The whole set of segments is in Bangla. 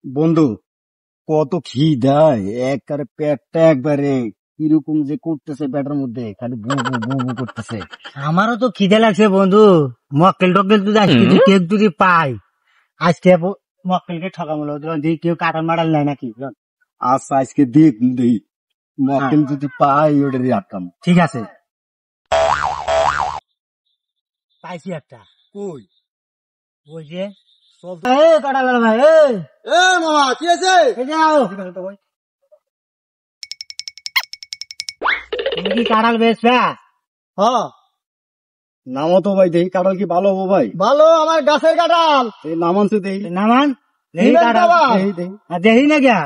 বন্ধু কত খিদায় একবারে পেটটা একবারে কিরকম যে করতেছে পেটের মধ্যে খালি বু বু বু বু করতেছে। আমারও তো খিদে লাগছে বন্ধু। মক্কেল টক্কেল যদি আজকে কেক যদি পাই আজকে মক্কেলকে ঠকামূল দেখি কেউ কাটাল মাটাল নাই নাকি। আচ্ছা আজকে দেখ দেই মক্কেল যদি পাই ওটারই আটকাম। ঠিক আছে, পাইছি একটা। কই ওই যে কাটাল ভাই এ মামা কি আছে? তুমি কি কাটাল বেচবা? হ্যাঁ নামো তো ভাই, দেখি কাঁঠাল কি ভালো হবো ভাই? ভালো, আমার গাছের কাটাল। এই নামানছে দেই নামান দেখি কাটাল, দেখি না গিয়া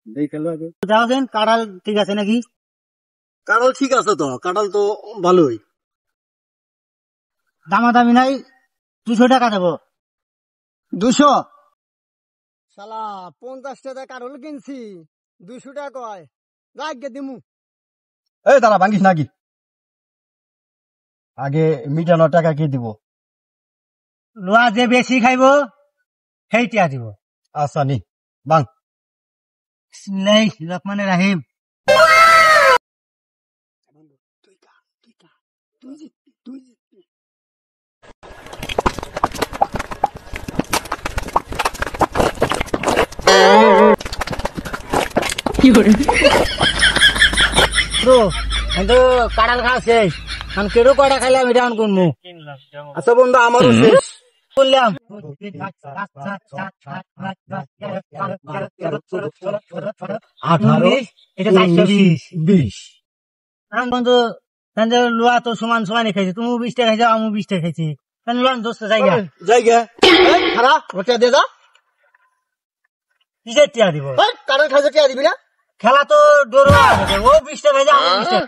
দেই খেলো আগে। যাওছেন কাটাল ঠিক আছে নাকি? কাঁঠাল ঠিক আছে তো, কাঁঠাল তো ভালোই। দামাদামি নাই, 200 টাকা দেবো। 200? শালা 50 টাকা কারল কিনছি 200 টাকা কয় রাখগে দিমু। এই দাঁড়া ভাঙ্গিস নাকি, আগে মিটানোর টাকা কি দিব? লোয়া যে বেশি খাইবো সেইটা দিব। আচ্ছা নি বাং। বিসমিল্লাহির রহমানির রহিম। কিন্তু কাঁঠাল খাওয়া শেষ, আমি কেটে কয়টা খাইলাম এটা আমি করবো। আচ্ছা বন্ধু আমারও শেষ বললাম 18 এটা 420 বন্ধু। লোয়া তো সমান সমানই খাইছে, তুমি 20 টাকা খাইছো আমি 20 টাকা খাইছি, লোন দোস্ত জায়গা জায়গা খারাপ ওটা দে যা। কিসের টিয়া দিব? কারণ খাইছে টিয়া দিবি না? খেলা তো ডোর ও 20 টাকা খাইছে আমি 20 টাকা